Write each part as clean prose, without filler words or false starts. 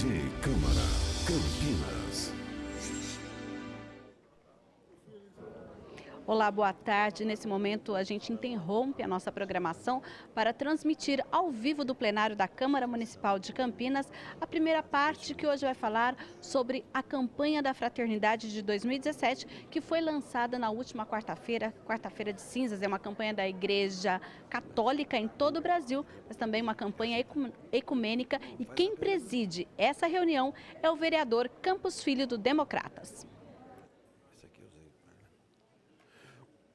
Câmara, Campinas. Olá, boa tarde. Nesse momento, a gente interrompe a nossa programação para transmitir ao vivo do plenário da Câmara Municipal de Campinas a primeira parte, que hoje vai falar sobre a campanha da Fraternidade de 2017, que foi lançada na última quarta-feira, quarta-feira de cinzas. É uma campanha da Igreja Católica em todo o Brasil, mas também uma campanha ecumênica. E quem preside essa reunião é o vereador Campos Filho, do Democratas.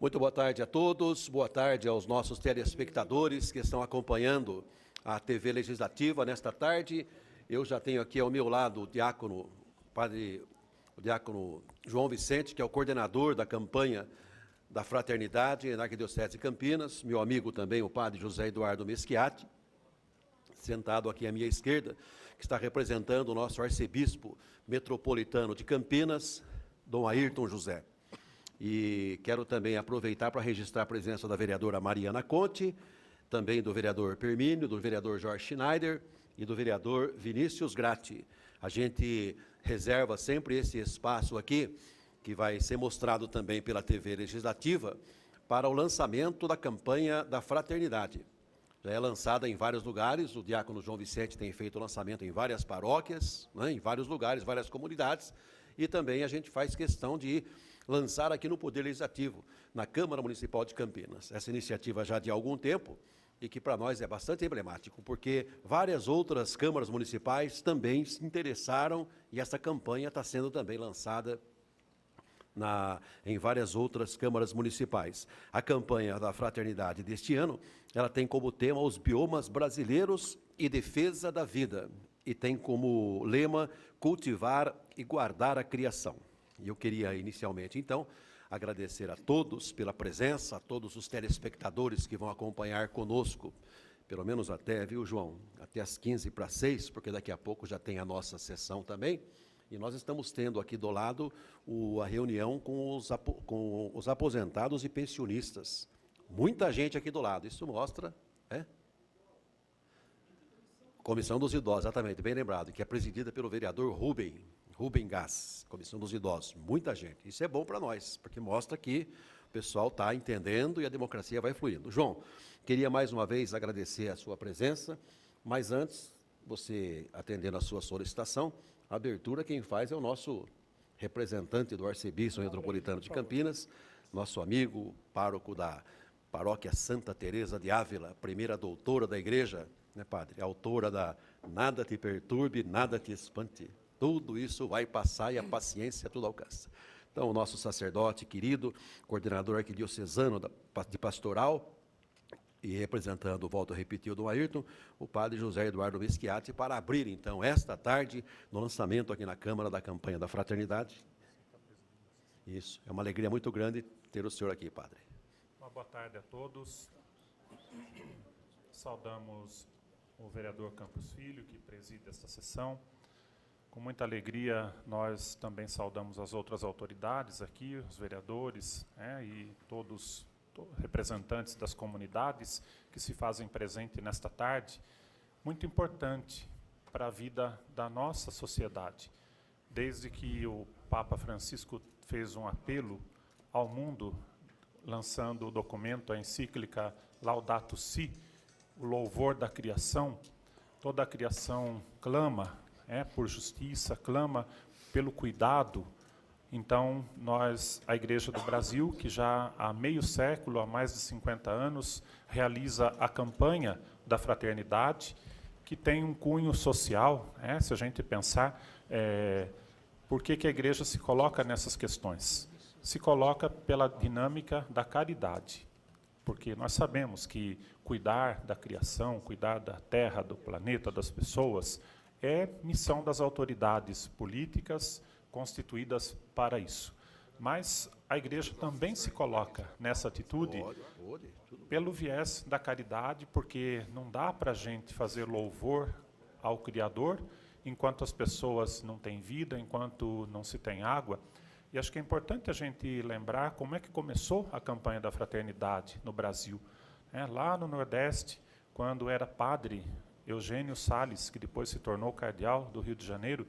Muito boa tarde a todos, boa tarde aos nossos telespectadores que estão acompanhando a TV Legislativa nesta tarde. Eu já tenho aqui ao meu lado o diácono João Vicente, que é o coordenador da campanha da Fraternidade na Arquidiocese de Campinas, meu amigo também, o padre José Eduardo Meschiati, sentado aqui à minha esquerda, que está representando o nosso arcebispo metropolitano de Campinas, Dom Ayrton José. E quero também aproveitar para registrar a presença da vereadora Mariana Conte, também do vereador Permínio, do vereador Jorge Schneider e do vereador Vinícius Gratti. A gente reserva sempre esse espaço aqui, que vai ser mostrado também pela TV Legislativa, para o lançamento da campanha da Fraternidade. Já é lançada em vários lugares, o diácono João Vicente tem feito o lançamento em várias paróquias, né, em vários lugares, várias comunidades, e também a gente faz questão de lançar aqui no Poder Legislativo, na Câmara Municipal de Campinas. Essa iniciativa já de algum tempo, e que para nós é bastante emblemático, porque várias outras câmaras municipais também se interessaram, e essa campanha está sendo também lançada em várias outras câmaras municipais. A campanha da Fraternidade deste ano, ela tem como tema os biomas brasileiros e defesa da vida, e tem como lema cultivar e guardar a criação. E eu queria, inicialmente, então, agradecer a todos pela presença, a todos os telespectadores que vão acompanhar conosco, pelo menos até, viu, João? Até às 15:45, porque daqui a pouco já tem a nossa sessão também, e nós estamos tendo aqui do lado a reunião com os aposentados e pensionistas. Muita gente aqui do lado, isso mostra, Comissão dos Idosos, exatamente, bem lembrado, que é presidida pelo vereador Rubem Gás, Comissão dos Idosos, muita gente. Isso é bom para nós, porque mostra que o pessoal está entendendo e a democracia vai fluindo. João, queria mais uma vez agradecer a sua presença, mas antes, você atendendo a sua solicitação, a abertura quem faz é o nosso representante do arcebispo metropolitano de Campinas, nosso amigo, pároco da paróquia Santa Teresa de Ávila, primeira doutora da igreja, né, padre? Autora da Nada te perturbe, nada te espante. Tudo isso vai passar e a paciência tudo alcança. Então, o nosso sacerdote querido, coordenador arquidiocesano de pastoral, e representando, volto a repetir, o Dom Ayrton, o padre José Eduardo Meschiati, para abrir, então, esta tarde, no lançamento aqui na Câmara da campanha da Fraternidade. Isso, é uma alegria muito grande ter o senhor aqui, padre. Uma boa tarde a todos. Saudamos o vereador Campos Filho, que preside esta sessão. Com muita alegria, nós também saudamos as outras autoridades aqui, os vereadores, e todos representantes das comunidades que se fazem presente nesta tarde, muito importante para a vida da nossa sociedade. Desde que o Papa Francisco fez um apelo ao mundo, lançando o documento, a encíclica Laudato Si, o louvor da criação, toda a criação clama por justiça, clama pelo cuidado. Então, a Igreja do Brasil, que já há meio século, há mais de 50 anos, realiza a campanha da Fraternidade, que tem um cunho social, se a gente pensar, por que a Igreja se coloca nessas questões? Se coloca pela dinâmica da caridade, porque nós sabemos que cuidar da criação, cuidar da terra, do planeta, das pessoas, é missão das autoridades políticas constituídas para isso. Mas a Igreja também se coloca nessa atitude pelo viés da caridade, porque não dá para a gente fazer louvor ao Criador enquanto as pessoas não têm vida, enquanto não se tem água. E acho que é importante a gente lembrar como é que começou a campanha da Fraternidade no Brasil. Lá no Nordeste, quando era padre Eugênio Salles, que depois se tornou cardeal do Rio de Janeiro,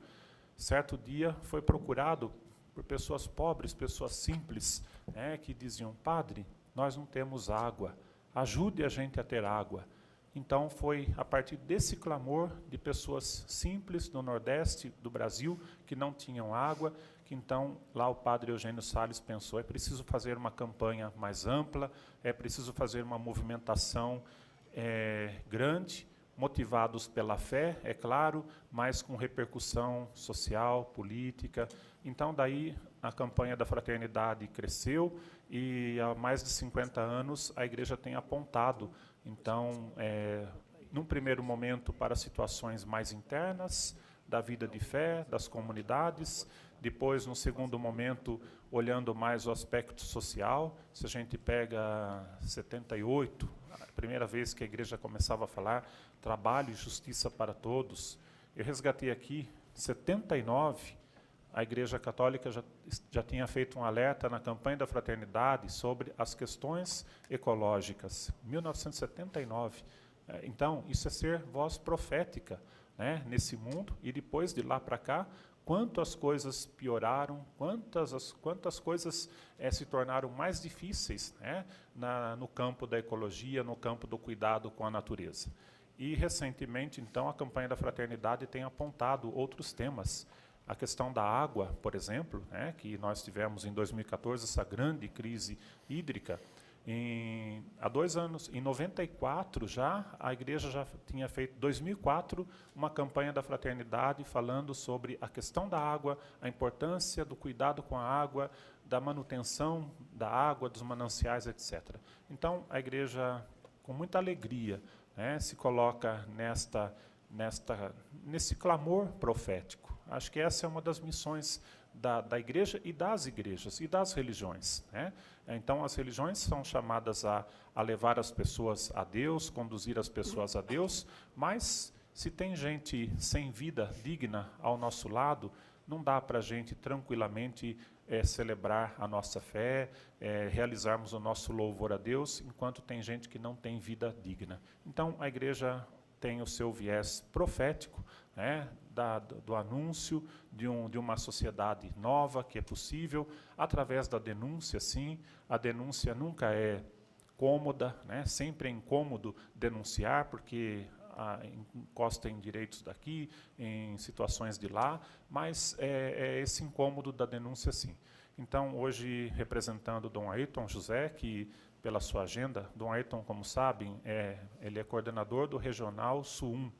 certo dia foi procurado por pessoas pobres, pessoas simples, que diziam: padre, nós não temos água, ajude a gente a ter água. Então foi a partir desse clamor de pessoas simples do Nordeste do Brasil, que não tinham água, que então lá o padre Eugênio Salles pensou: é preciso fazer uma campanha mais ampla, é preciso fazer uma movimentação grande, motivados pela fé, é claro, mas com repercussão social, política. Então, daí, a campanha da fraternidade cresceu e, há mais de 50 anos, a Igreja tem apontado, então, num primeiro momento, para situações mais internas da vida de fé, das comunidades, depois, num segundo momento, olhando mais o aspecto social. Se a gente pega 78, a primeira vez que a Igreja começava a falar trabalho e justiça para todos, eu resgatei aqui, 79, a Igreja Católica já tinha feito um alerta na campanha da fraternidade sobre as questões ecológicas, 1979. Então, isso é ser voz profética, nesse mundo, e depois de lá para cá, quanto as coisas pioraram, quantas coisas se tornaram mais difíceis, no campo da ecologia, no campo do cuidado com a natureza. E, recentemente, então, a campanha da fraternidade tem apontado outros temas. A questão da água, por exemplo, que nós tivemos em 2014, essa grande crise hídrica. Há 2 anos, em 94, a Igreja já tinha feito, 2004, uma campanha da fraternidade falando sobre a questão da água, a importância do cuidado com a água, da manutenção da água, dos mananciais, etc. Então, a Igreja, com muita alegria, se coloca nesse clamor profético. Acho que essa é uma das missões da Igreja e das igrejas e das religiões. Então, as religiões são chamadas a levar as pessoas a Deus, conduzir as pessoas a Deus, mas se tem gente sem vida digna ao nosso lado, não dá para a gente tranquilamente celebrar a nossa fé, realizarmos o nosso louvor a Deus, enquanto tem gente que não tem vida digna. Então, a Igreja tem o seu viés profético, do anúncio de uma sociedade nova, que é possível, através da denúncia, sim. A denúncia nunca é cômoda, sempre é incômodo denunciar, porque encosta em direitos daqui, em situações de lá, mas é esse incômodo da denúncia, sim. Então, hoje, representando Dom Ayrton José, que, pela sua agenda, Dom Ayrton, como sabem, ele é coordenador do Regional Sul 1,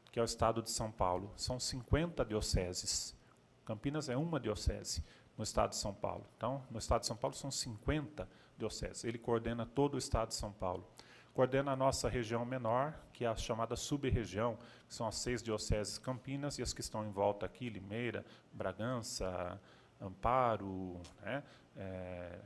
que é o estado de São Paulo. São 50 dioceses. Campinas é uma diocese no estado de São Paulo. Então, no estado de São Paulo são 50 dioceses. Ele coordena todo o estado de São Paulo. Coordena a nossa região menor, que é a chamada sub-região, que são as 6 dioceses Campinas e as que estão em volta aqui, Limeira, Bragança, Amparo,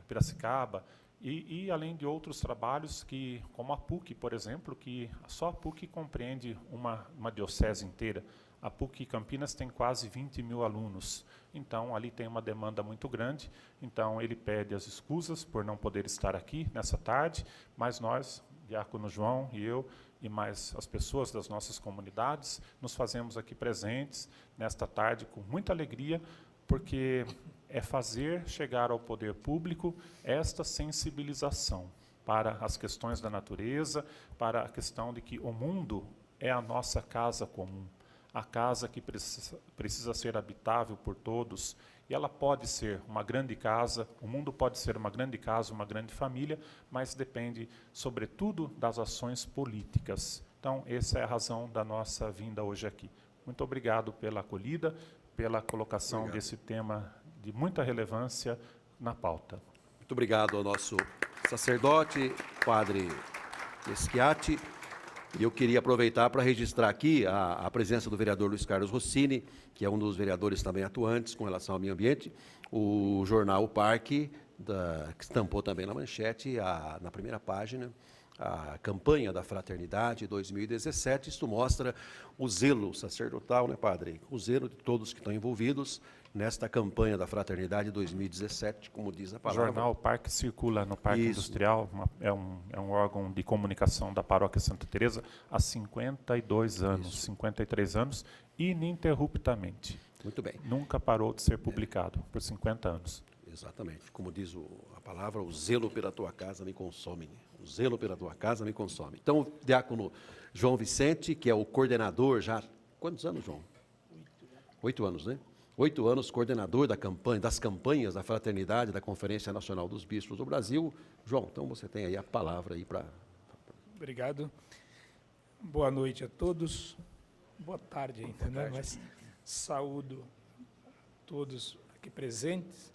Piracicaba, e além de outros trabalhos, como a PUC, por exemplo, que só a PUC compreende uma diocese inteira. A PUC Campinas tem quase 20 mil alunos, então ali tem uma demanda muito grande. Então ele pede as escusas por não poder estar aqui nessa tarde, mas nós, Diácono João e eu, e mais as pessoas das nossas comunidades, nos fazemos aqui presentes nesta tarde com muita alegria, porque é fazer chegar ao poder público esta sensibilização para as questões da natureza, para a questão de que o mundo é a nossa casa comum, a casa que precisa ser habitável por todos, e ela pode ser uma grande casa, o mundo pode ser uma grande casa, uma grande família, mas depende, sobretudo, das ações políticas. Então, essa é a razão da nossa vinda hoje aqui. Muito obrigado pela acolhida, pela colocação desse tema de muita relevância na pauta. Muito obrigado ao nosso sacerdote, padre Meschiati. E eu queria aproveitar para registrar aqui a presença do vereador Luiz Carlos Rossini, que é um dos vereadores também atuantes com relação ao meio ambiente, o jornal O Parque, que estampou também na manchete, na primeira página, a campanha da Fraternidade 2017. Isto mostra o zelo sacerdotal, padre? O zelo de todos que estão envolvidos nesta campanha da Fraternidade 2017, como diz a O palavra. jornal Parque circula no Parque Isso. Industrial, é um órgão de comunicação da Paróquia Santa Teresa há 52 anos, 53 anos, ininterruptamente. Muito bem. Nunca parou de ser publicado, por 50 anos. Exatamente. Como diz a palavra, o zelo pela tua casa me consome. Né? O zelo pela tua casa me consome. Então, o diácono João Vicente, que é o coordenador já... Quantos anos, João? 8 anos, né? 8 anos, coordenador das campanhas da Fraternidade, da Conferência Nacional dos Bispos do Brasil. João, então você tem aí a palavra aí para... Obrigado. Boa noite a todos. Boa tarde ainda, Boa tarde. né? Mas saúdo todos aqui presentes,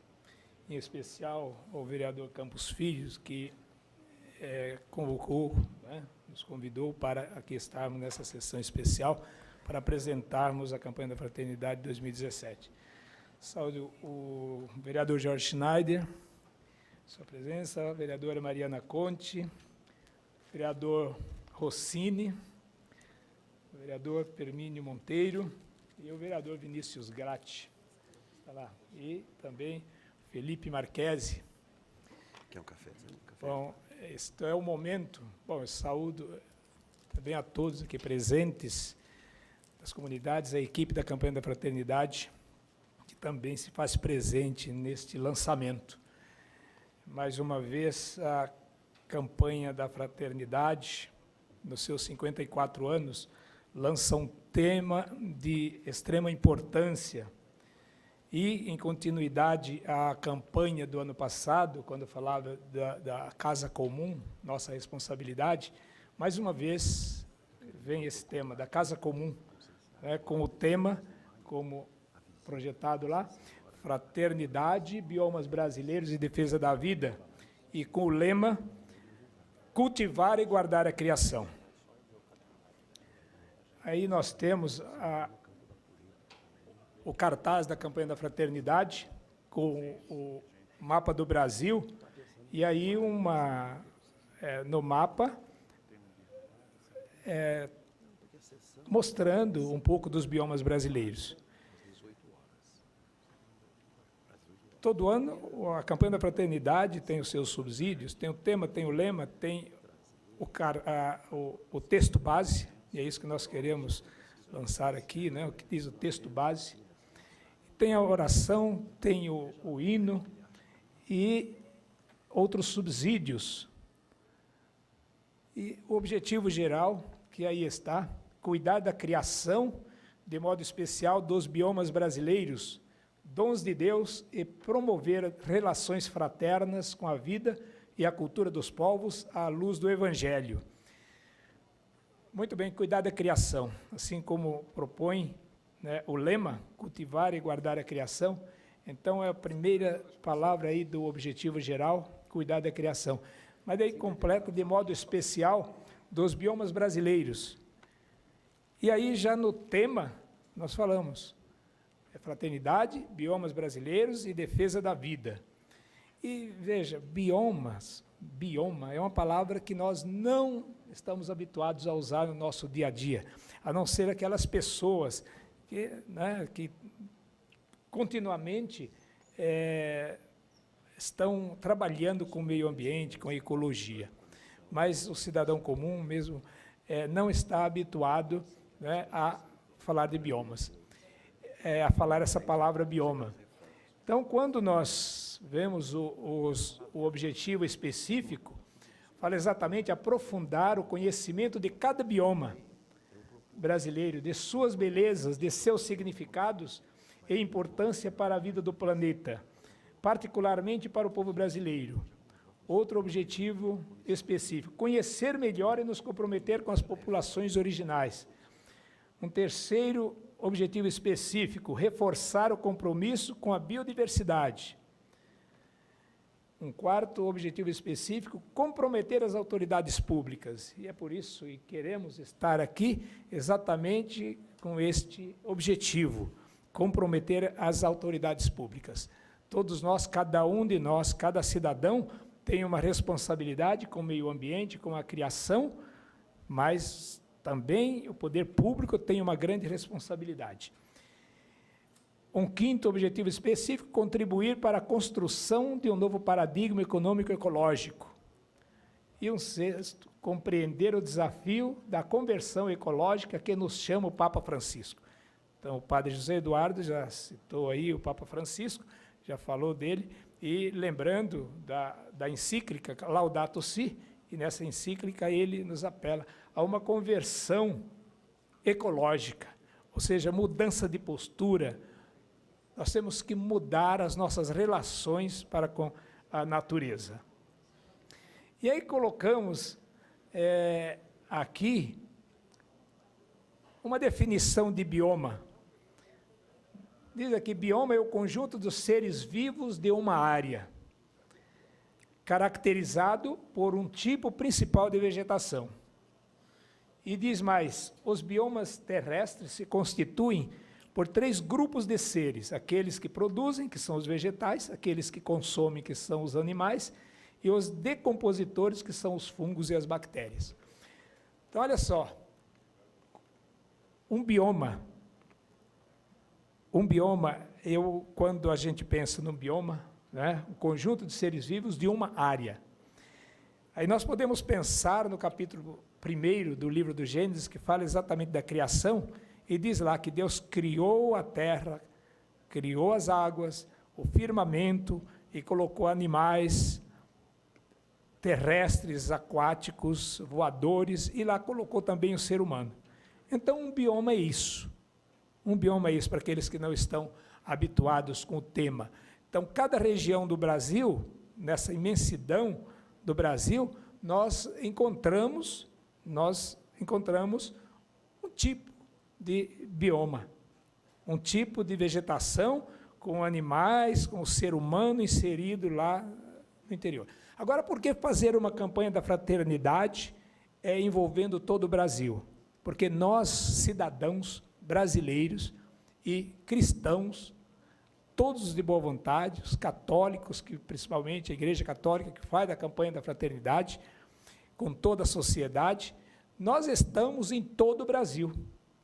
em especial ao vereador Campos Filhos, que convocou, né, nos convidou para aqui estarmos nessa sessão especial para apresentarmos a campanha da Fraternidade 2017. Saúdo o vereador Jorge Schneider, sua presença, a vereadora Mariana Conte, vereador Rossini, o vereador Permínio Monteiro e o vereador Vinícius Gratti. Está lá. E também Felipe Marquesi. Quer um cafezinho? Café? Bom, este é o momento. Bom, eu saúdo também a todos aqui presentes, das comunidades, a equipe da campanha da Fraternidade, que também se faz presente neste lançamento. Mais uma vez, a campanha da Fraternidade, nos seus 54 anos, lança um tema de extrema importância e, em continuidade à campanha do ano passado, quando falava da Casa Comum, nossa responsabilidade, mais uma vez vem esse tema da Casa Comum, né, com o tema, como projetado lá, Fraternidade, Biomas Brasileiros e Defesa da Vida, e com o lema, cultivar e guardar a criação. Aí nós temos o cartaz da campanha da Fraternidade, com o mapa do Brasil, e aí no mapa, mostrando um pouco dos biomas brasileiros. Todo ano, a campanha da Fraternidade tem os seus subsídios, tem o tema, tem o lema, tem o texto base, e é isso que nós queremos lançar aqui, né, o que diz o texto base. Tem a oração, tem o hino e outros subsídios. E o objetivo geral, que aí está, cuidar da criação, de modo especial dos biomas brasileiros, dons de Deus, e promover relações fraternas com a vida e a cultura dos povos à luz do Evangelho. Muito bem, cuidar da criação, assim como propõe, né, o lema, cultivar e guardar a criação. Então, é a primeira palavra aí do objetivo geral, cuidar da criação. Mas daí completa de modo especial dos biomas brasileiros. E aí, já no tema, nós falamos, fraternidade, biomas brasileiros e defesa da vida. E, veja, bioma é uma palavra que nós não estamos habituados a usar no nosso dia a dia, a não ser aquelas pessoas que continuamente estão trabalhando com o meio ambiente, com a ecologia. Mas o cidadão comum mesmo não está habituado, né, a falar de biomas, a falar essa palavra bioma. Então, quando nós vemos o objetivo específico, fala exatamente aprofundar o conhecimento de cada bioma brasileiro, de suas belezas, de seus significados e importância para a vida do planeta, particularmente para o povo brasileiro. Outro objetivo específico, conhecer melhor e nos comprometer com as populações originais. Um terceiro objetivo específico, reforçar o compromisso com a biodiversidade. Um quarto objetivo específico, comprometer as autoridades públicas. E é por isso que queremos estar aqui exatamente com este objetivo, comprometer as autoridades públicas. Todos nós, cada um de nós, cada cidadão, tem uma responsabilidade com o meio ambiente, com a criação, mas também o poder público tem uma grande responsabilidade. Um quinto objetivo específico, contribuir para a construção de um novo paradigma econômico ecológico. E um sexto, compreender o desafio da conversão ecológica que nos chama o Papa Francisco. Então, o padre José Eduardo já citou aí o Papa Francisco, já falou dele, e lembrando da encíclica Laudato Si, e nessa encíclica ele nos apela a uma conversão ecológica, ou seja, mudança de postura. Nós temos que mudar as nossas relações para com a natureza. E aí colocamos aqui uma definição de bioma. Diz aqui, bioma é o conjunto dos seres vivos de uma área, caracterizado por um tipo principal de vegetação. E diz mais, os biomas terrestres se constituem por 3 grupos de seres, aqueles que produzem, que são os vegetais, aqueles que consomem, que são os animais, e os decompositores, que são os fungos e as bactérias. Então, olha só, um bioma, quando a gente pensa num bioma, né, um conjunto de seres vivos de uma área. Aí nós podemos pensar no capítulo 1 do livro do Gênesis, que fala exatamente da criação, e diz lá que Deus criou a terra, criou as águas, o firmamento, e colocou animais terrestres, aquáticos, voadores, e lá colocou também o ser humano. Então, um bioma é isso. Um bioma é isso, para aqueles que não estão habituados com o tema. Então, cada região do Brasil, nessa imensidão do Brasil, nós encontramos um tipo de bioma, um tipo de vegetação com animais, com o ser humano inserido lá no interior. Agora, por que fazer uma campanha da fraternidade envolvendo todo o Brasil? Porque nós, cidadãos brasileiros e cristãos, todos de boa vontade, os católicos, que principalmente a Igreja Católica, que faz a campanha da fraternidade, com toda a sociedade, nós estamos em todo o Brasil.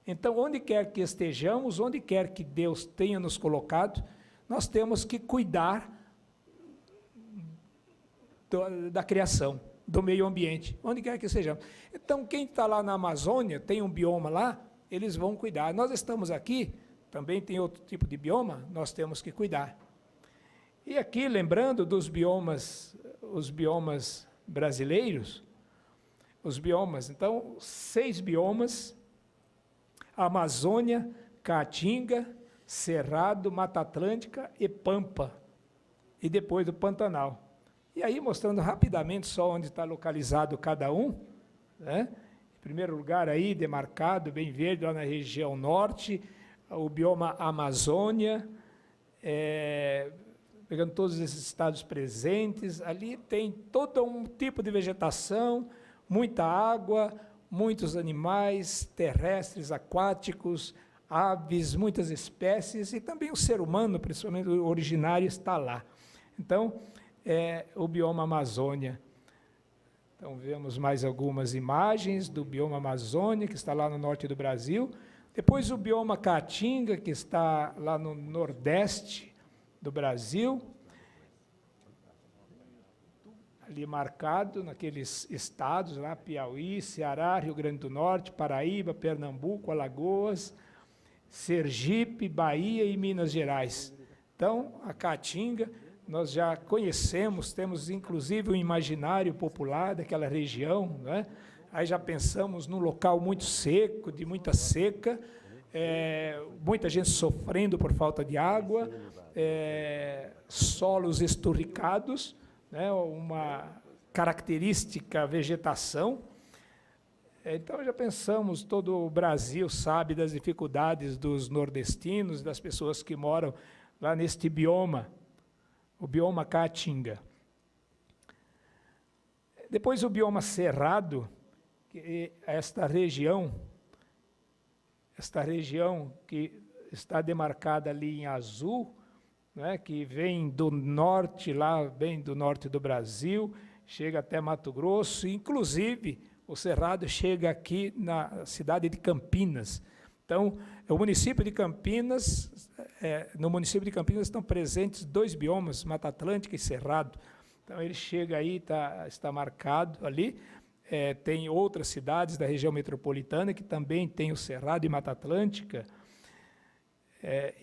Então, onde quer que estejamos, onde quer que Deus tenha nos colocado, nós temos que cuidar da criação, do meio ambiente, onde quer que estejamos. Então, quem está lá na Amazônia, tem um bioma lá, eles vão cuidar. Nós estamos aqui, também tem outro tipo de bioma, nós temos que cuidar. E aqui, lembrando dos biomas, os biomas brasileiros, os biomas, então, 6 biomas: Amazônia, Caatinga, Cerrado, Mata Atlântica e Pampa, e depois do Pantanal. E aí, mostrando rapidamente só onde está localizado cada um, né? Em primeiro lugar, aí, demarcado, bem verde, lá na região norte, o bioma Amazônia, pegando todos esses estados presentes, ali tem todo um tipo de vegetação, muita água, muitos animais terrestres, aquáticos, aves, muitas espécies, e também o ser humano, principalmente o originário, está lá. Então, o bioma Amazônia. Então, vemos mais algumas imagens do bioma Amazônia, que está lá no norte do Brasil. Depois, o bioma Caatinga, que está lá no nordeste do Brasil, ali marcado naqueles estados, lá, Piauí, Ceará, Rio Grande do Norte, Paraíba, Pernambuco, Alagoas, Sergipe, Bahia e Minas Gerais. Então, a Caatinga, nós já conhecemos, temos inclusive um imaginário popular daquela região, né? Aí já pensamos num local muito seco, de muita seca, muita gente sofrendo por falta de água, solos esturricados, né? Uma característica vegetação. Então, já pensamos, todo o Brasil sabe das dificuldades dos nordestinos, das pessoas que moram lá neste bioma, o bioma Caatinga. Depois, o bioma Cerrado, que esta região que está demarcada ali em azul, né, que vem do norte, lá, bem do norte do Brasil, chega até Mato Grosso, inclusive o Cerrado chega aqui na cidade de Campinas. Então, Então, o município de Campinas, no município de Campinas estão presentes 2 biomas, Mata Atlântica e Cerrado. Então, ele chega aí, está marcado ali. Tem outras cidades da região metropolitana que também tem o Cerrado e Mata Atlântica.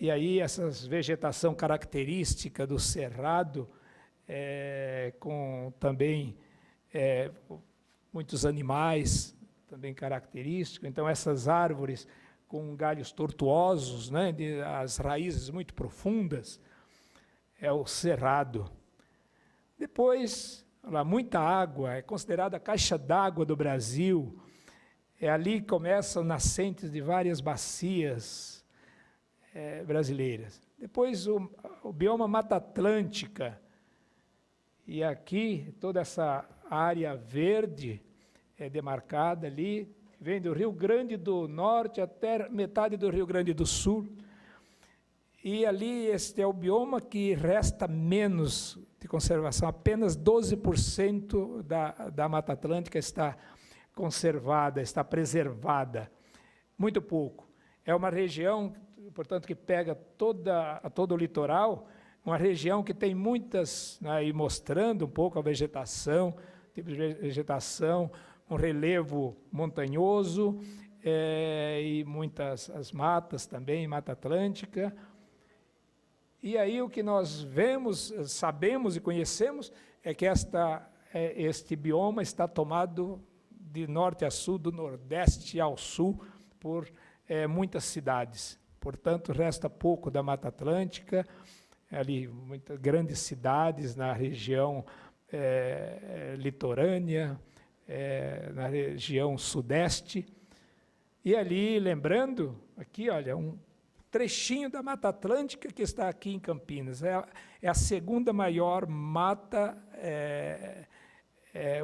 E aí, essa vegetação característica do Cerrado, com também muitos animais, também característicos. Então, essas árvores com galhos tortuosos, né, as raízes muito profundas, é o Cerrado. Depois, lá, muita água, é considerada a caixa d'água do Brasil. Ali que começam nascentes de várias bacias brasileiras. Depois, o bioma Mata Atlântica. E aqui, toda essa área verde demarcada ali, vem do Rio Grande do Norte até metade do Rio Grande do Sul. E ali este é o bioma que resta menos de conservação, apenas 12% da Mata Atlântica está conservada, está preservada, muito pouco. É uma região, portanto, que pega todo o litoral, uma região que tem muitas, né, e mostrando um pouco a vegetação, tipo de vegetação, um relevo montanhoso, e muitas as matas também, Mata Atlântica. E aí o que nós vemos, sabemos e conhecemos é que este bioma está tomado de norte a sul, do nordeste ao sul, por muitas cidades. Portanto, resta pouco da Mata Atlântica, ali muitas grandes cidades na região litorânea, na região sudeste. E ali, lembrando, aqui, olha, um trechinho da Mata Atlântica que está aqui em Campinas. É a segunda maior mata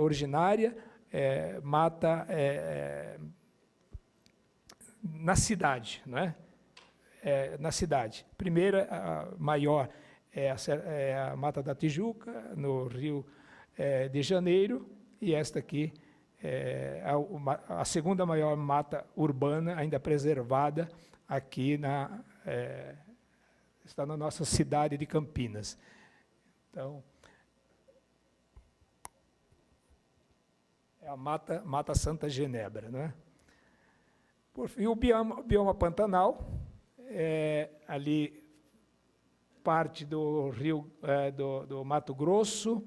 originária, mata na cidade, não é? Na cidade. Primeira, a maior, é a Mata da Tijuca, no Rio de Janeiro, e esta aqui é a segunda maior mata urbana ainda preservada aqui está na nossa cidade de Campinas. Então, é a Mata Santa Genebra, não é? Por fim, o bioma Pantanal, ali parte do Rio do Mato Grosso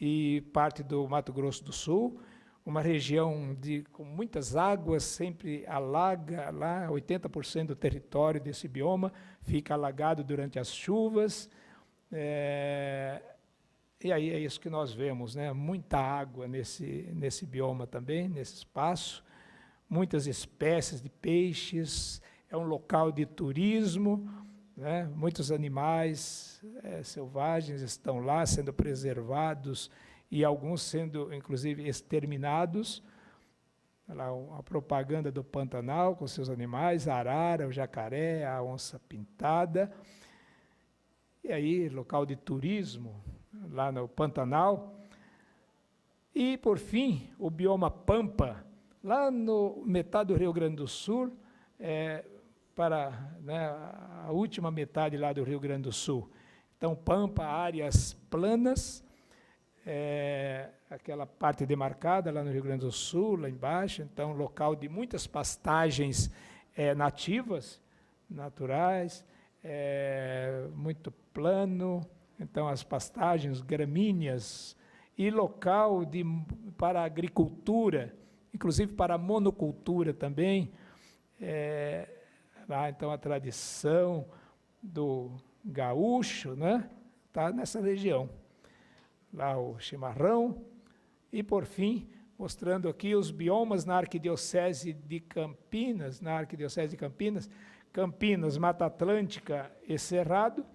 e parte do Mato Grosso do Sul, uma região com muitas águas, sempre alaga lá, 80% do território desse bioma fica alagado durante as chuvas, e aí é isso que nós vemos, né? Muita água nesse bioma também, nesse espaço, muitas espécies de peixes, é um local de turismo, né? Muitos animais selvagens estão lá sendo preservados e alguns sendo, inclusive, exterminados. Lá a propaganda do Pantanal com seus animais, a arara, o jacaré, a onça-pintada. E aí, local de turismo, lá no Pantanal. E, por fim, o bioma Pampa, lá no metade do Rio Grande do Sul, para, né, a última metade lá do Rio Grande do Sul. Então, Pampa, áreas planas, aquela parte demarcada lá no Rio Grande do Sul, lá embaixo, então, local de muitas pastagens nativas, naturais, muito plano, então, as pastagens gramíneas, e local para a agricultura, inclusive para a monocultura também, lá, então, a tradição do gaúcho, né, está nessa região. Lá o chimarrão, e, por fim, mostrando aqui os biomas na Arquidiocese de Campinas, Campinas, Mata Atlântica e Cerrado,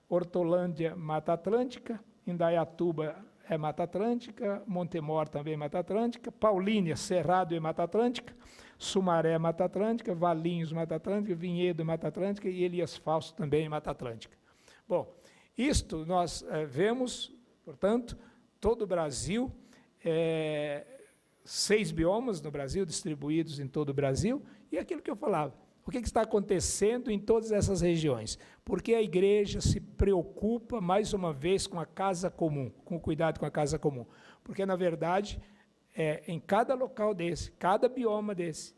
Hortolândia, Mata Atlântica, Indaiatuba é Mata Atlântica, Montemor também Mata Atlântica, Paulínia, Cerrado e Mata Atlântica, Sumaré, Mata Atlântica, Valinhos, Mata Atlântica, Vinhedo, Mata Atlântica e Elias Fausto também Mata Atlântica. Bom, isto nós vemos, portanto, todo o Brasil, 6 biomas no Brasil, distribuídos em todo o Brasil, e aquilo que eu falava, O que está acontecendo em todas essas regiões? Porque a igreja se preocupa, mais uma vez, com a casa comum, com o cuidado com a casa comum. Porque, na verdade, em cada local desse, cada bioma desse,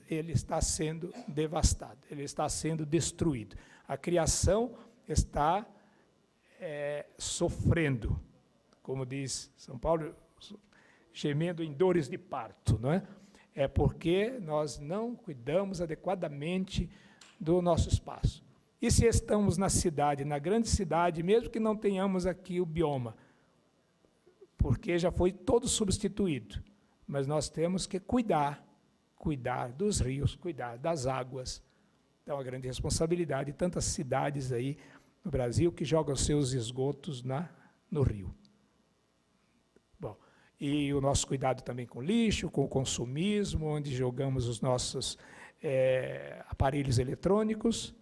ele está sendo devastado, ele está sendo destruído. A criação está sofrendo, como diz São Paulo, gemendo em dores de parto, não é? É porque nós não cuidamos adequadamente do nosso espaço. E se estamos na cidade, na grande cidade, mesmo que não tenhamos aqui o bioma, porque já foi todo substituído, mas nós temos que cuidar dos rios, cuidar das águas. Então, a grande responsabilidade de tantas cidades aí no Brasil que jogam seus esgotos no rio. Bom, e o nosso cuidado também com o lixo, com o consumismo, onde jogamos os nossos aparelhos eletrônicos.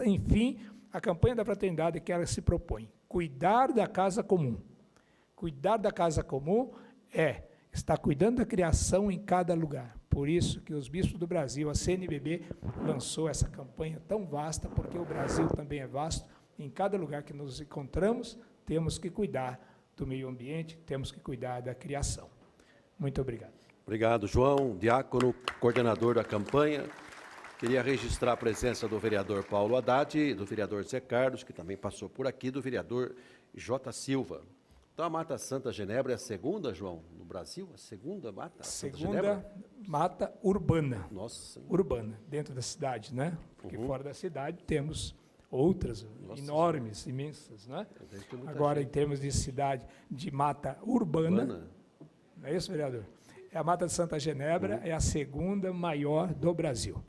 Enfim, a campanha da fraternidade que ela se propõe, cuidar da casa comum. Cuidar da casa comum está cuidando da criação em cada lugar. Por isso que os bispos do Brasil, a CNBB, lançou essa campanha tão vasta, porque o Brasil também é vasto. Em cada lugar que nos encontramos, temos que cuidar do meio ambiente, temos que cuidar da criação. Muito obrigado. Obrigado, João, diácono, coordenador da campanha. Queria registrar a presença do vereador Paulo Haddad, do vereador Zé Carlos, que também passou por aqui, do vereador J. Silva. Então, a Mata Santa Genebra é a segunda, João, no Brasil? A segunda Mata Santa Genebra? Segunda mata urbana. Nossa. Urbana, dentro da cidade, né? Porque fora da cidade temos outras enormes, imensas, né? Agora, em termos de cidade, de mata urbana, não é isso, vereador? A Mata de Santa Genebra é a segunda maior do Brasil.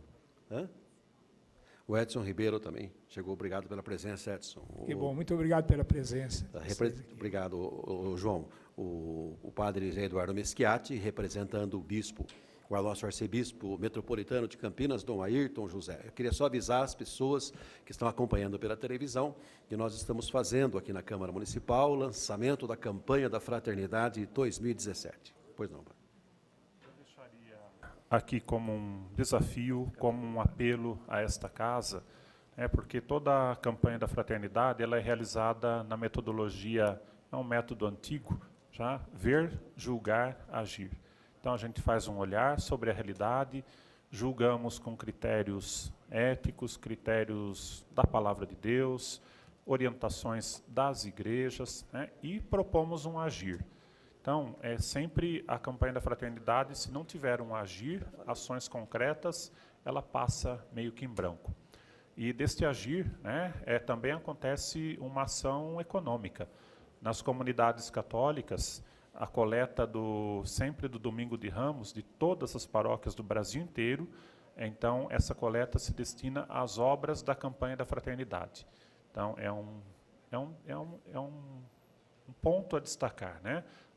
O Edson Ribeiro também chegou. Obrigado pela presença, Edson. Que bom, muito obrigado pela presença. Obrigado, João. O padre Zé Eduardo Meschiati, representando o bispo, o nosso arcebispo metropolitano de Campinas, Dom Ayrton José. Eu queria só avisar as pessoas que estão acompanhando pela televisão que nós estamos fazendo aqui na Câmara Municipal o lançamento da campanha da Fraternidade 2017. Pois não, padre. Aqui como um desafio, como um apelo a esta casa, porque toda a campanha da fraternidade ela é realizada na metodologia, é um método antigo, já ver, julgar, agir. Então a gente faz um olhar sobre a realidade, julgamos com critérios éticos, critérios da palavra de Deus, orientações das igrejas, e propomos um agir. Então, sempre a campanha da fraternidade, se não tiver um agir, ações concretas, ela passa meio que em branco. E deste agir, também acontece uma ação econômica. Nas comunidades católicas, a coleta sempre do Domingo de Ramos, de todas as paróquias do Brasil inteiro, então essa coleta se destina às obras da campanha da fraternidade. Então, é um ponto a destacar,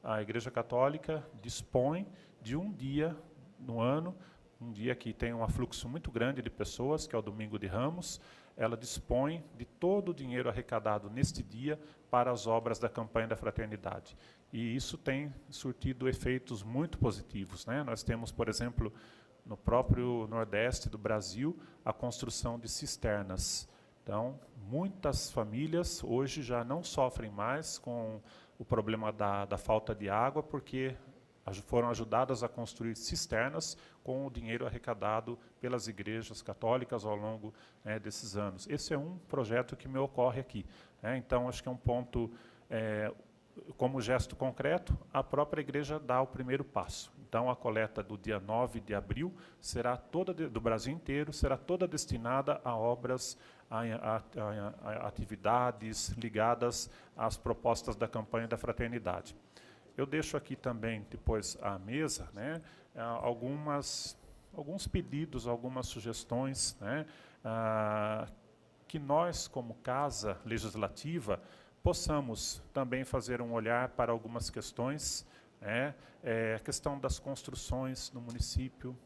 A Igreja Católica dispõe de um dia no ano, um dia que tem um afluxo muito grande de pessoas, que é o Domingo de Ramos. Ela dispõe de todo o dinheiro arrecadado neste dia para as obras da campanha da fraternidade. E isso tem surtido efeitos muito positivos, Nós temos, por exemplo, no próprio Nordeste do Brasil, a construção de cisternas. Então, muitas famílias hoje já não sofrem mais com o problema da falta de água, porque foram ajudadas a construir cisternas com o dinheiro arrecadado pelas igrejas católicas ao longo desses anos. Esse é um projeto que me ocorre aqui. Então, acho que é um ponto, como gesto concreto, a própria igreja dá o primeiro passo. Então, a coleta do dia 9 de abril será toda, do Brasil inteiro, será toda destinada a obras, a atividades ligadas às propostas da campanha da fraternidade. Eu deixo aqui também, depois, à mesa, alguns pedidos, algumas sugestões, que nós, como Casa Legislativa, possamos também fazer um olhar para algumas questões, a questão das construções no município,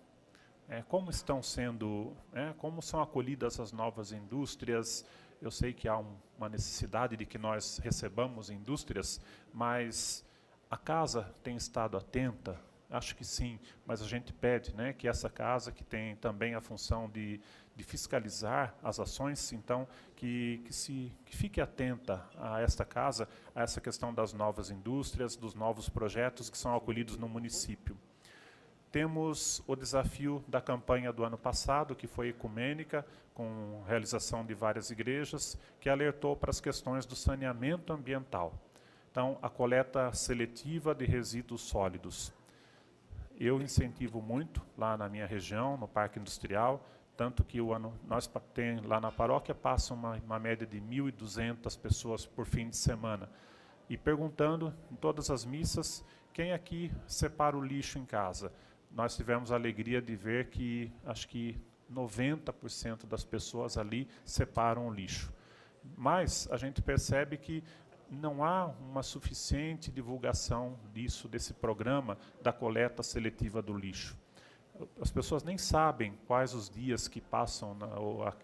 como estão sendo, como são acolhidas as novas indústrias. Eu sei que há uma necessidade de que nós recebamos indústrias, mas a casa tem estado atenta Acho que sim, mas a gente pede, né, que essa casa, que tem também a função de fiscalizar as ações, então, que fique atenta a esta casa, a essa questão das novas indústrias, dos novos projetos que são acolhidos no município. Temos o desafio da campanha do ano passado, que foi ecumênica, com realização de várias igrejas, que alertou para as questões do saneamento ambiental. Então, a coleta seletiva de resíduos sólidos. Eu incentivo muito lá na minha região, no Parque Industrial, tanto que nós lá na paróquia passa uma média de 1.200 pessoas por fim de semana. E perguntando em todas as missas, quem aqui separa o lixo em casa? Nós tivemos a alegria de ver que, acho que 90% das pessoas ali separam o lixo. Mas a gente percebe que não há uma suficiente divulgação desse programa da coleta seletiva do lixo. As pessoas nem sabem quais os dias que passam,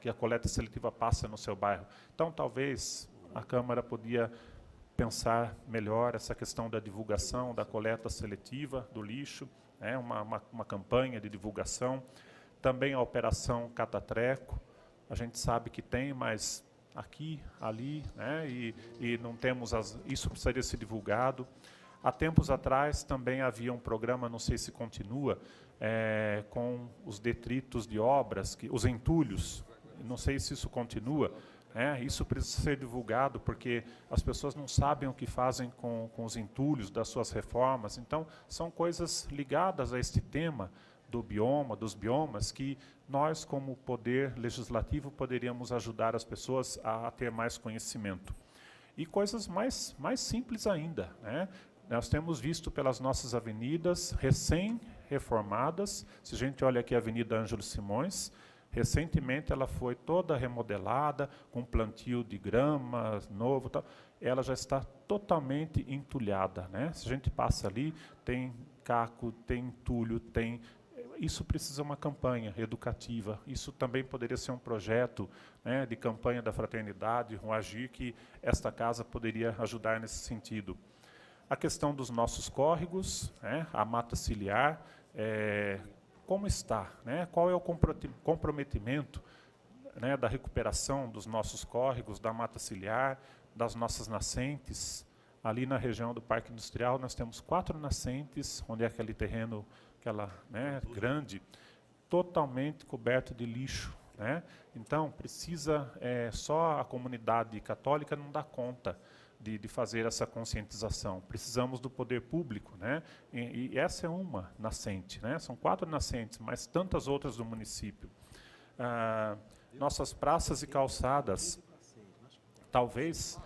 que a coleta seletiva passa no seu bairro. Então, talvez a Câmara podia pensar melhor essa questão da divulgação da coleta seletiva do lixo, uma campanha de divulgação. Também a operação Catatreco, a gente sabe que tem, mas aqui, ali, né, e não temos isso precisaria ser divulgado. Há tempos atrás também havia um programa, não sei se continua, com os detritos de obras, os entulhos, não sei se isso continua. Isso precisa ser divulgado, porque as pessoas não sabem o que fazem com os entulhos das suas reformas. Então, são coisas ligadas a este tema dos biomas, que nós, como poder legislativo, poderíamos ajudar as pessoas a ter mais conhecimento. E coisas mais simples ainda, né? Nós temos visto pelas nossas avenidas recém-reformadas, se a gente olha aqui a Avenida Ângelo Simões, recentemente ela foi toda remodelada, com plantio de grama novo, tal. Ela já está totalmente entulhada, né? Se a gente passa ali, tem caco, tem entulho, isso precisa uma campanha educativa. Isso também poderia ser um projeto, né, de campanha da fraternidade, um agir que esta casa poderia ajudar nesse sentido. A questão dos nossos córregos, né, a mata ciliar, como está? Né, qual é o comprometimento, né, da recuperação dos nossos córregos, da mata ciliar, das nossas nascentes? Ali na região do Parque Industrial nós temos 4 nascentes, onde é aquele terreno grande, totalmente coberto de lixo, né? Então, precisa, só a comunidade católica não dá conta de fazer essa conscientização. Precisamos do poder público, né? E essa é uma nascente, né? São 4 nascentes, mas tantas outras do município. Nossas praças e calçadas, talvez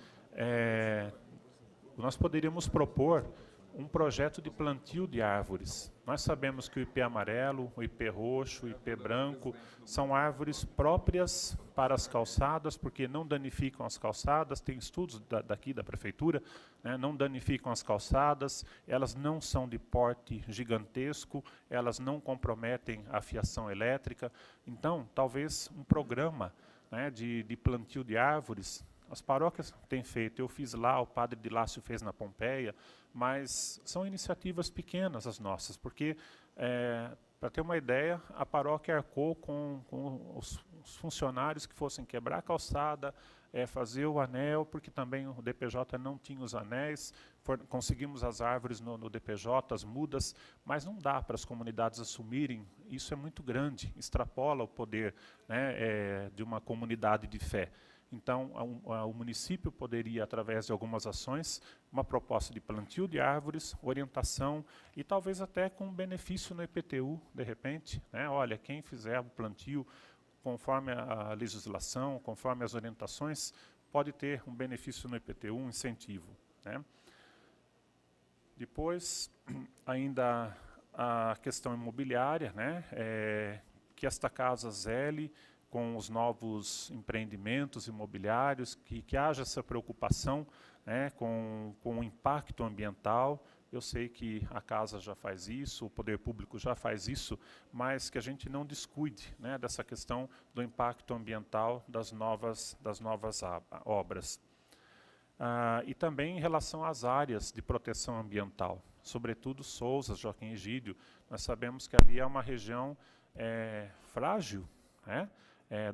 nós poderíamos propor um projeto de plantio de árvores. Nós sabemos que o ipê amarelo, o ipê roxo, o ipê branco são árvores próprias para as calçadas, porque não danificam as calçadas. Tem estudos daqui da prefeitura, né, não danificam as calçadas, elas não são de porte gigantesco, elas não comprometem a fiação elétrica. Então, talvez um programa, né, de plantio de árvores. As paróquias têm feito, eu fiz lá, o padre de Lácio fez na Pompeia, mas são iniciativas pequenas as nossas, porque, para ter uma ideia, a paróquia arcou com os funcionários que fossem quebrar a calçada, fazer o anel, porque também o DPJ não tinha os anéis, conseguimos as árvores no DPJ, as mudas, mas não dá para as comunidades assumirem, isso é muito grande, extrapola o poder, né, de uma comunidade de fé. Então, o município poderia, através de algumas ações, uma proposta de plantio de árvores, orientação e talvez até com benefício no IPTU, de repente, né? Olha, quem fizer o plantio conforme a legislação, conforme as orientações, pode ter um benefício no IPTU, um incentivo, né? Depois, ainda a questão imobiliária, né? Que esta casa zele com os novos empreendimentos imobiliários, que haja essa preocupação, né, com o impacto ambiental. Eu sei que a casa já faz isso, o poder público já faz isso, mas que a gente não descuide, né, dessa questão do impacto ambiental das novas obras. E também em relação às áreas de proteção ambiental, sobretudo Sousas, Joaquim Egídio. Nós sabemos que ali é uma região frágil, né?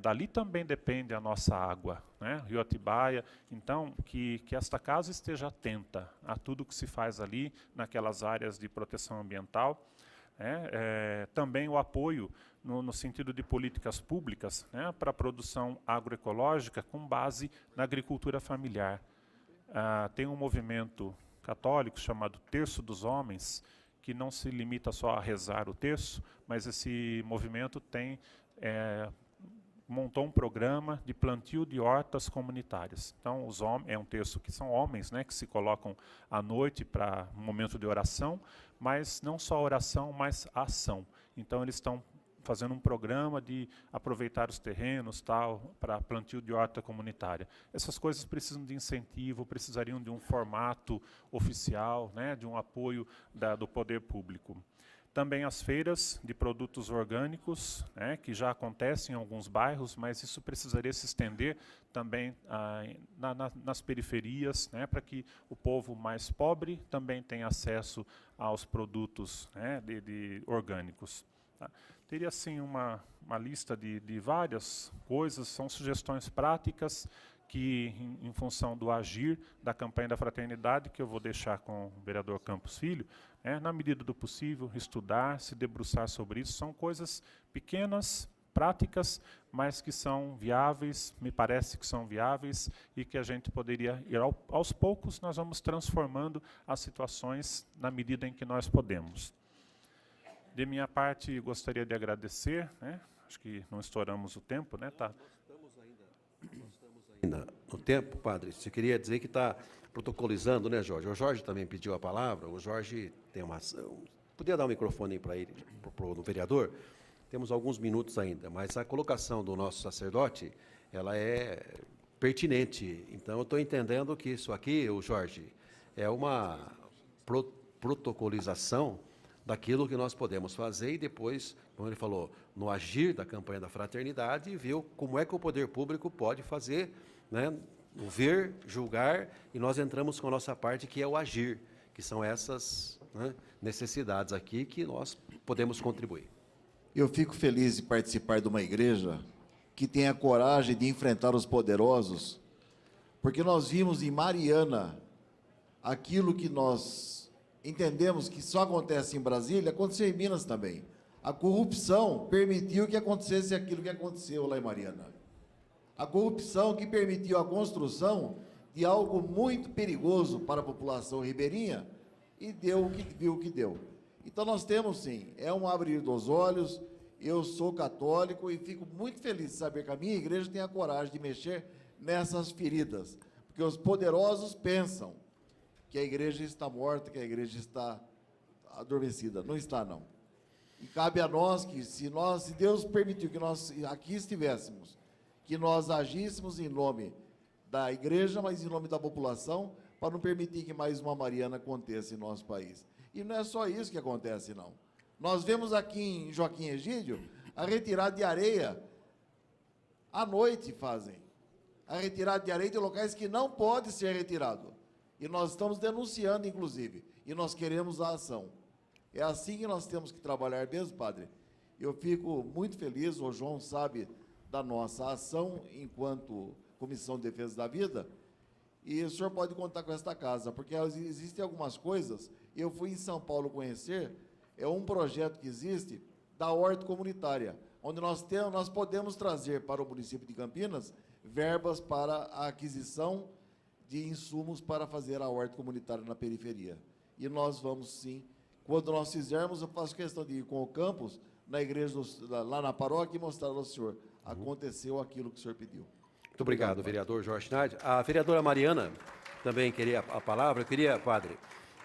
Dali também depende a nossa água, né? Rio Atibaia. Então, que esta casa esteja atenta a tudo que se faz ali, naquelas áreas de proteção ambiental. Também o apoio no sentido de políticas públicas, né, para a produção agroecológica com base na agricultura familiar. Tem um movimento católico chamado Terço dos Homens, que não se limita só a rezar o terço, mas esse movimento montou um programa de plantio de hortas comunitárias. Então, é um terço que são homens, né, que se colocam à noite para um momento de oração, mas não só oração, mas ação. Então, eles estão fazendo um programa de aproveitar os terrenos para plantio de horta comunitária. Essas coisas precisam de incentivo, precisariam de um formato oficial, né, de um apoio do poder público. Também as feiras de produtos orgânicos, né, que já acontecem em alguns bairros, mas isso precisaria se estender também nas periferias, né, para que o povo mais pobre também tenha acesso aos produtos, né, orgânicos. Tá? Teria, assim, uma lista de várias coisas, são sugestões práticas que, em função do agir da campanha da fraternidade, que eu vou deixar com o vereador Campos Filho, na medida do possível, estudar, se debruçar sobre isso. São coisas pequenas, práticas, mas que são viáveis, me parece que são viáveis, e que a gente poderia ir aos poucos, nós vamos transformando as situações na medida em que nós podemos. De minha parte, gostaria de agradecer, né? Acho que não estouramos o tempo, né? Tá. Ainda no tempo, padre, você queria dizer que está protocolizando, né, Jorge? O Jorge também pediu a palavra, o Jorge tem uma ação. Podia dar o microfone para ele, no vereador? Temos alguns minutos ainda, mas a colocação do nosso sacerdote, ela é pertinente. Então, eu estou entendendo que isso aqui, o Jorge, é uma protocolização daquilo que nós podemos fazer e depois, como ele falou, no agir da campanha da fraternidade, viu como é que o poder público pode fazer, né, o ver, julgar, e nós entramos com a nossa parte, que é o agir, que são essas, né, necessidades aqui que nós podemos contribuir. Eu fico feliz de participar de uma igreja que tem a coragem de enfrentar os poderosos, porque nós vimos em Mariana aquilo que nós entendemos que só acontece em Brasília, aconteceu em Minas também. A corrupção permitiu que acontecesse aquilo que aconteceu lá em Mariana. A corrupção que permitiu a construção de algo muito perigoso para a população ribeirinha e deu o que viu o que deu. Então nós temos, sim, é um abrir dos olhos. Eu sou católico e fico muito feliz de saber que a minha igreja tem a coragem de mexer nessas feridas, porque os poderosos pensam que a igreja está morta, que a igreja está adormecida. Não está, não. E cabe a nós que, se Deus permitiu que nós aqui estivéssemos, que nós agíssemos em nome da igreja, mas em nome da população, para não permitir que mais uma Mariana aconteça em nosso país. E não é só isso que acontece, não. Nós vemos aqui em Joaquim Egídio a retirada de areia, à noite fazem. A retirada de areia de locais que não pode ser retirado. E nós estamos denunciando, inclusive, e nós queremos a ação. É assim que nós temos que trabalhar mesmo, padre. Eu fico muito feliz, o João sabe da nossa ação enquanto Comissão de Defesa da Vida, e o senhor pode contar com esta casa, porque existem algumas coisas. Eu fui em São Paulo conhecer, é um projeto que existe da horta comunitária, onde nós podemos trazer para o município de Campinas verbas para a aquisição de insumos para fazer a horta comunitária na periferia. E nós vamos, sim, quando nós fizermos, eu faço questão de ir com o Campos, na igreja, lá na paróquia, e mostrar ao senhor, aconteceu aquilo que o senhor pediu. Muito obrigado, vereador Jorge Schneider. A vereadora Mariana também queria a palavra. Eu queria, padre,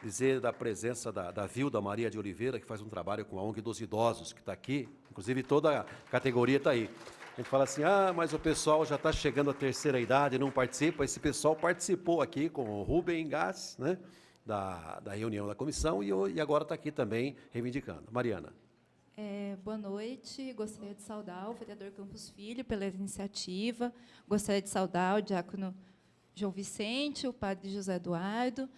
dizer da presença da Vilda Maria de Oliveira, que faz um trabalho com a ONG dos Idosos, que está aqui, inclusive toda a categoria está aí. A gente fala assim, mas o pessoal já está chegando à terceira idade, não participa. Esse pessoal participou aqui com o Rubem Gás, né, da reunião da comissão, e agora está aqui também reivindicando. Mariana. Boa noite, gostaria de saudar o vereador Campos Filho pela iniciativa, gostaria de saudar o diácono João Vicente, o padre José Eduardo.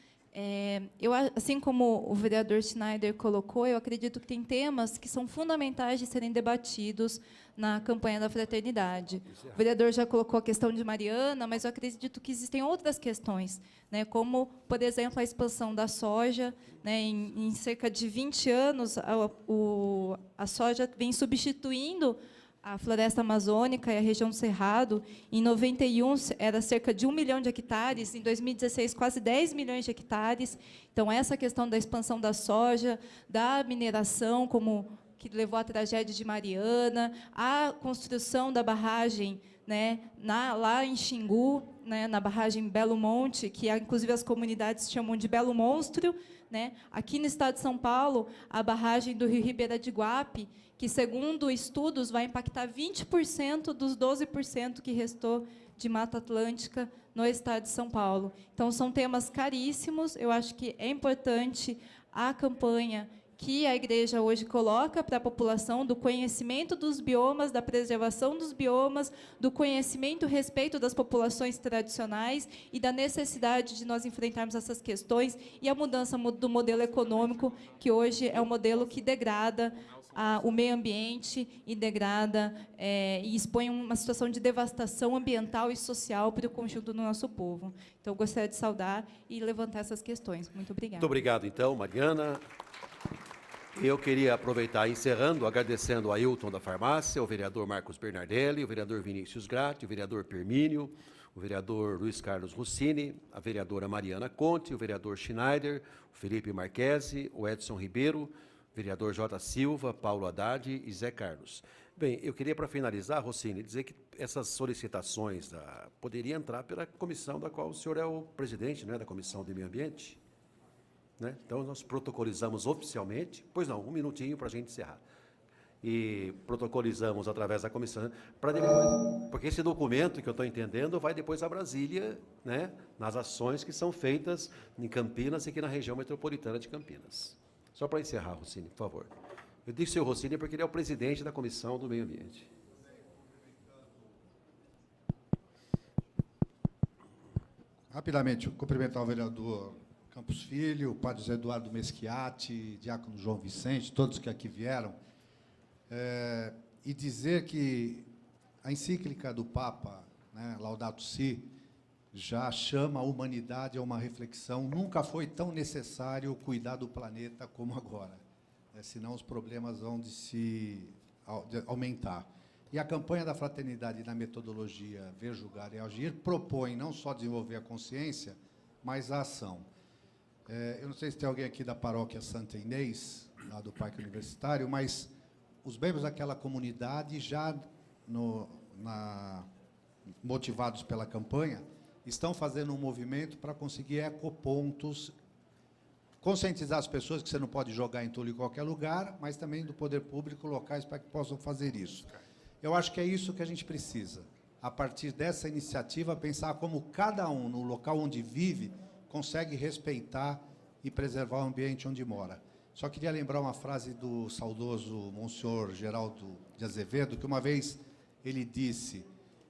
Assim como o vereador Schneider colocou, eu acredito que tem temas que são fundamentais de serem debatidos na campanha da fraternidade. O vereador já colocou a questão de Mariana, mas eu acredito que existem outras questões, né, como, por exemplo, a expansão da soja. Né, em cerca de 20 anos, a soja vem substituindo a floresta amazônica e a região do Cerrado. Em 91, era cerca de 1 milhão de hectares, em 2016, quase 10 milhões de hectares. Então, essa questão da expansão da soja, da mineração, como que levou à tragédia de Mariana, a construção da barragem, né, lá em Xingu, né, na barragem Belo Monte, que inclusive as comunidades chamam de Belo Monstro. Né? Aqui no estado de São Paulo, a barragem do Rio Ribeira de Guape, que, segundo estudos, vai impactar 20% dos 12% que restou de Mata Atlântica no estado de São Paulo. Então, são temas caríssimos. Eu acho que é importante a campanha que a igreja hoje coloca para a população, do conhecimento dos biomas, da preservação dos biomas, do conhecimento e respeito das populações tradicionais e da necessidade de nós enfrentarmos essas questões e a mudança do modelo econômico, que hoje é um modelo que degrada o meio ambiente e degrada e expõe uma situação de devastação ambiental e social para o conjunto do nosso povo. Então, eu gostaria de saudar e levantar essas questões. Muito obrigada. Muito obrigado, então, Mariana. Eu queria aproveitar, encerrando, agradecendo a Ailton da Farmácia, o vereador Marcos Bernardelli, o vereador Vinícius Gratti, o vereador Permínio, o vereador Luiz Carlos Rossini, a vereadora Mariana Conte, o vereador Schneider, o Felipe Marquesi, o Edson Ribeiro, o vereador J. Silva, Paulo Haddad e Zé Carlos. Bem, eu queria, para finalizar, Rossini, dizer que essas solicitações poderiam entrar pela comissão da qual o senhor é o presidente, né, da Comissão de Meio Ambiente. Né? Então, nós protocolizamos oficialmente, pois não, um minutinho para a gente encerrar. E protocolizamos através da comissão, para depois, porque esse documento, que eu estou entendendo, vai depois a Brasília, né, nas ações que são feitas em Campinas e aqui na região metropolitana de Campinas. Só para encerrar, Rossini, por favor. Eu disse senhor Rossini porque ele é o presidente da Comissão do Meio Ambiente. Rapidamente, cumprimentar o vereador Campos Filho, o padre José Eduardo Meschiati, diácono João Vicente, todos que aqui vieram, e dizer que a encíclica do Papa, né, Laudato Si, já chama a humanidade a uma reflexão. Nunca foi tão necessário cuidar do planeta como agora, senão os problemas vão de aumentar. E a campanha da fraternidade na metodologia Ver, Julgar e Agir propõe não só desenvolver a consciência, mas a ação. Eu não sei se tem alguém aqui da paróquia Santa Inês, lá do Parque Universitário, mas os membros daquela comunidade, já motivados pela campanha, estão fazendo um movimento para conseguir ecopontos, conscientizar as pessoas que você não pode jogar entulho em qualquer lugar, mas também do poder público, locais para que possam fazer isso. Eu acho que é isso que a gente precisa. A partir dessa iniciativa, pensar como cada um, no local onde vive, consegue respeitar e preservar o ambiente onde mora. Só queria lembrar uma frase do saudoso Monsenhor Geraldo de Azevedo, que uma vez ele disse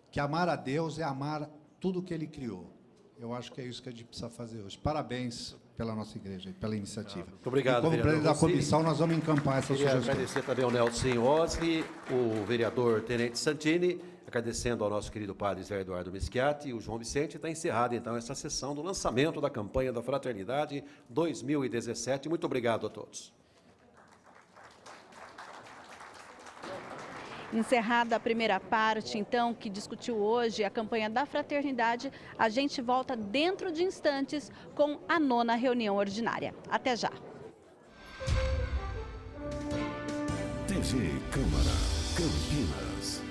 que amar a Deus é amar tudo que Ele criou. Eu acho que é isso que a gente precisa fazer hoje. Parabéns pela nossa igreja, pela iniciativa. Muito obrigado, e como vereador presidente da Rossini, comissão, nós vamos encampar essa queria sugestão. agradecer também ao Nelson Osli, o vereador Tenente Santini, agradecendo ao nosso querido padre Zé Eduardo Meschiati e o João Vicente. Está encerrada, então, essa sessão do lançamento da campanha da Fraternidade 2017. Muito obrigado a todos. Encerrada a primeira parte, então, que discutiu hoje a campanha da Fraternidade, a gente volta dentro de instantes com a 9ª reunião ordinária. Até já! TV Câmara, Campinas.